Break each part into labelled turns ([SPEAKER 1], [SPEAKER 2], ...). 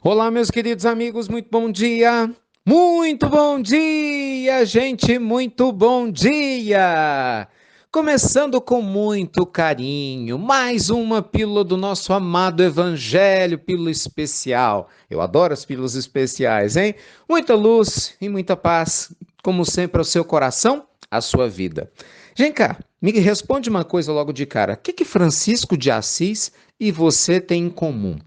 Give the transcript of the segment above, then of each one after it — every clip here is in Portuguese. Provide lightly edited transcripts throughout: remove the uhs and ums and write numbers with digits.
[SPEAKER 1] Olá, meus queridos amigos, muito bom dia! Muito bom dia, gente, muito bom dia! Começando com muito carinho, mais uma pílula do nosso amado Evangelho, pílula especial. Eu adoro as pílulas especiais, hein? Muita luz e muita paz, como sempre, ao seu coração, à sua vida. Vem cá, me responde uma coisa logo de cara. O que Francisco de Assis e você têm em comum?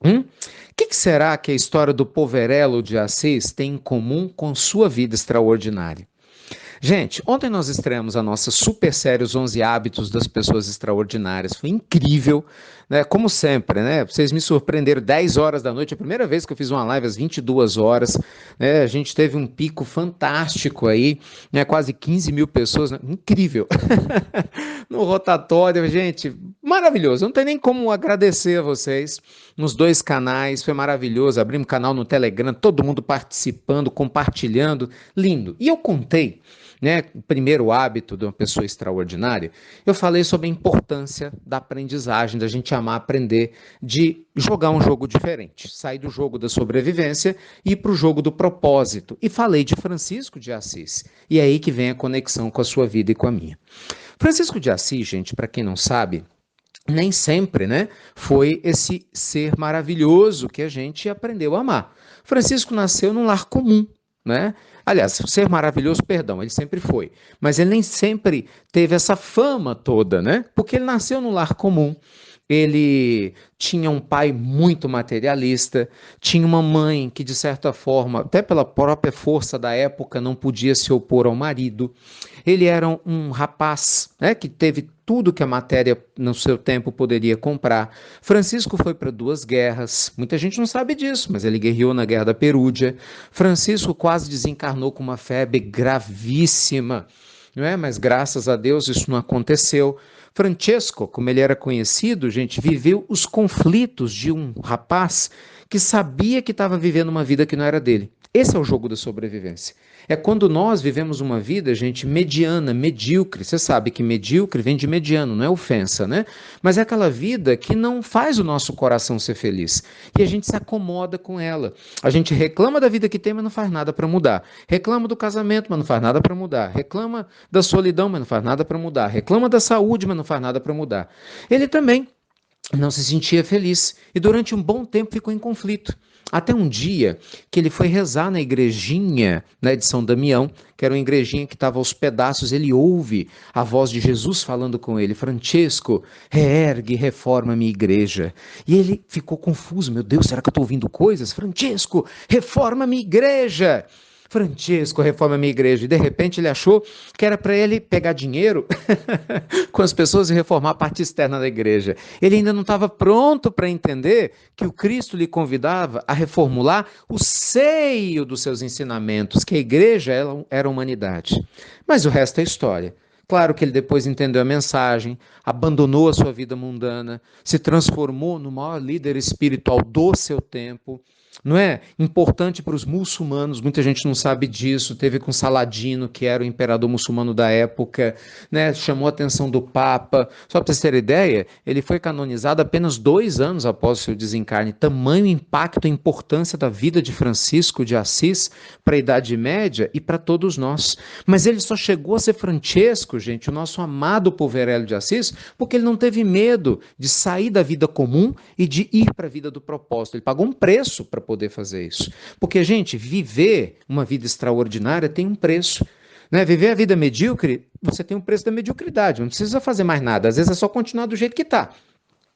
[SPEAKER 1] O que será que a história do Poverello de Assis tem em comum com sua vida extraordinária? Gente, ontem nós estreamos a nossa super série Os 11 Hábitos das Pessoas Extraordinárias. Foi incrível, né? Como sempre, né? Vocês me surpreenderam 10 horas da noite, a primeira vez que eu fiz uma live às 22 horas, né? A gente teve um pico fantástico aí, né? Quase 15 mil pessoas, né? Incrível. No rotatório, gente, maravilhoso. Não tem nem como agradecer a vocês nos dois canais, foi maravilhoso. Abrimos canal no Telegram, todo mundo participando, compartilhando, lindo. E eu contei, né, o primeiro hábito de uma pessoa extraordinária, eu falei sobre a importância da aprendizagem, da gente amar aprender, de jogar um jogo diferente, sair do jogo da sobrevivência e ir para o jogo do propósito. E falei de Francisco de Assis. E é aí que vem a conexão com a sua vida e com a minha. Francisco de Assis, gente, para quem não sabe, nem sempre, né, foi esse ser maravilhoso que a gente aprendeu a amar. Francisco nasceu num lar comum, né? Aliás, ser maravilhoso, perdão, ele sempre foi, mas ele nem sempre teve essa fama toda, né? Porque ele nasceu num lar comum. Ele tinha um pai muito materialista, tinha uma mãe que, de certa forma, até pela própria força da época, não podia se opor ao marido. Ele era um rapaz, né, que teve tudo que a matéria no seu tempo poderia comprar. Francisco foi para duas guerras, muita gente não sabe disso, mas ele guerreou na Guerra da Perúdia. Francisco quase desencarnou com uma febre gravíssima, não é? Mas graças a Deus isso não aconteceu. Francesco, como ele era conhecido, gente, viveu os conflitos de um rapaz que sabia que estava vivendo uma vida que não era dele. Esse é o jogo da sobrevivência. É quando nós vivemos uma vida, gente, mediana, medíocre. Você sabe que medíocre vem de mediano, não é ofensa, né? Mas é aquela vida que não faz o nosso coração ser feliz. E a gente se acomoda com ela. A gente reclama da vida que tem, mas não faz nada para mudar. Reclama do casamento, mas não faz nada para mudar. Reclama da solidão, mas não faz nada para mudar. Reclama da saúde, mas não faz nada para mudar. Ele também não se sentia feliz e durante um bom tempo ficou em conflito. Até um dia que ele foi rezar na igrejinha, né, de São Damião, que era uma igrejinha que estava aos pedaços, ele ouve a voz de Jesus falando com ele: Francesco, reergue, reforma a minha igreja. E ele ficou confuso: meu Deus, será que eu estou ouvindo coisas? Francesco, reforma a minha igreja. Francesco, reforma a minha igreja. E de repente ele achou que era para ele pegar dinheiro com as pessoas e reformar a parte externa da igreja. Ele ainda não estava pronto para entender que o Cristo lhe convidava a reformular o seio dos seus ensinamentos, que a igreja era a humanidade. Mas o resto é história. Claro que ele depois entendeu a mensagem, abandonou a sua vida mundana, se transformou no maior líder espiritual do seu tempo. Não é importante para os muçulmanos, muita gente não sabe disso, teve com Saladino, que era o imperador muçulmano da época, né, chamou a atenção do Papa. Só para vocês terem ideia, ele foi canonizado apenas 2 anos após o seu desencarne. Tamanho impacto e importância da vida de Francisco de Assis para a Idade Média e para todos nós. Mas ele só chegou a ser Francesco, gente, o nosso amado Poverello de Assis, porque ele não teve medo de sair da vida comum e de ir para a vida do propósito. Ele pagou um preço para poder fazer isso. Porque, gente, viver uma vida extraordinária tem um preço. Né? Viver a vida medíocre, você tem um preço da mediocridade, não precisa fazer mais nada, às vezes é só continuar do jeito que está.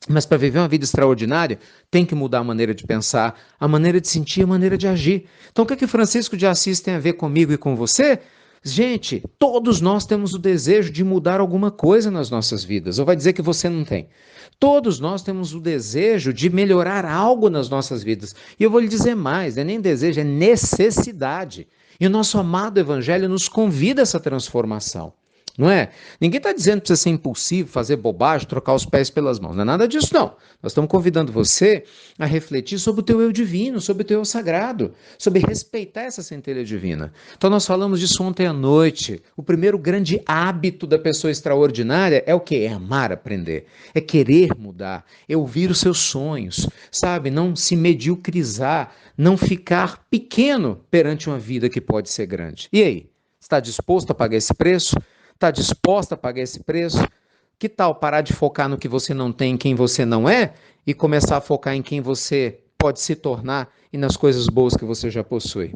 [SPEAKER 1] Mas para viver uma vida extraordinária, tem que mudar a maneira de pensar, a maneira de sentir, a maneira de agir. Então o que é que Francisco de Assis tem a ver comigo e com você? Gente, todos nós temos o desejo de mudar alguma coisa nas nossas vidas. Ou vai dizer que você não tem? Todos nós temos o desejo de melhorar algo nas nossas vidas. E eu vou lhe dizer mais, não é nem desejo, é necessidade. E o nosso amado Evangelho nos convida a essa transformação. Não é? Ninguém está dizendo para você ser impulsivo, fazer bobagem, trocar os pés pelas mãos. Não é nada disso, não. Nós estamos convidando você a refletir sobre o teu eu divino, sobre o teu eu sagrado, sobre respeitar essa centelha divina. Então nós falamos disso ontem à noite. O primeiro grande hábito da pessoa extraordinária é o quê? É amar aprender, é querer mudar, é ouvir os seus sonhos, sabe? Não se mediocrizar, não ficar pequeno perante uma vida que pode ser grande. E aí? Está disposto a pagar esse preço? Está disposta a pagar esse preço? Que tal parar de focar no que você não tem, em quem você não é, e começar a focar em quem você pode se tornar e nas coisas boas que você já possui?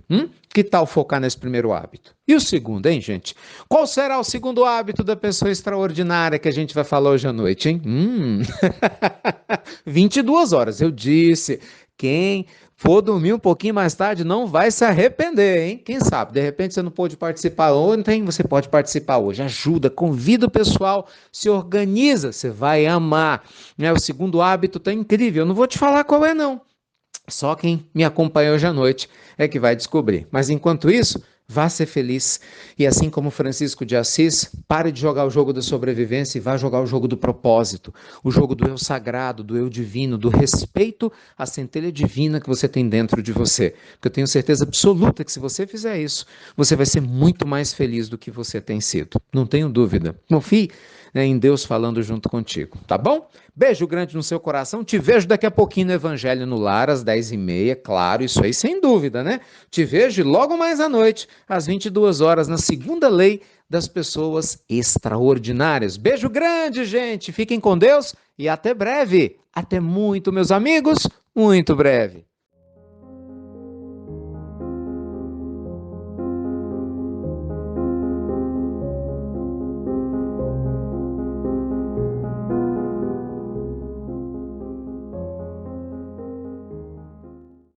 [SPEAKER 1] Que tal focar nesse primeiro hábito? E o segundo, hein, gente? Qual será o segundo hábito da pessoa extraordinária que a gente vai falar hoje à noite, hein? 22 horas, eu disse. Quem for dormir um pouquinho mais tarde não vai se arrepender, hein? Quem sabe? De repente você não pôde participar ontem, você pode participar hoje. Ajuda, convida o pessoal, se organiza, você vai amar. Né? O segundo hábito tá incrível. Eu não vou te falar qual é, não. Só quem me acompanha hoje à noite é que vai descobrir. Mas enquanto isso, vá ser feliz. E assim como Francisco de Assis, pare de jogar o jogo da sobrevivência e vá jogar o jogo do propósito, o jogo do eu sagrado, do eu divino, do respeito à centelha divina que você tem dentro de você. Porque eu tenho certeza absoluta que se você fizer isso, você vai ser muito mais feliz do que você tem sido. Não tenho dúvida. Confie em Deus falando junto contigo, tá bom? Beijo grande no seu coração, te vejo daqui a pouquinho no Evangelho no Lar, às 10h30, claro, isso aí sem dúvida, né? Te vejo logo mais à noite, às 22 horas, na segunda lei das pessoas extraordinárias. Beijo grande, gente, fiquem com Deus e até breve. Até muito, meus amigos, muito breve.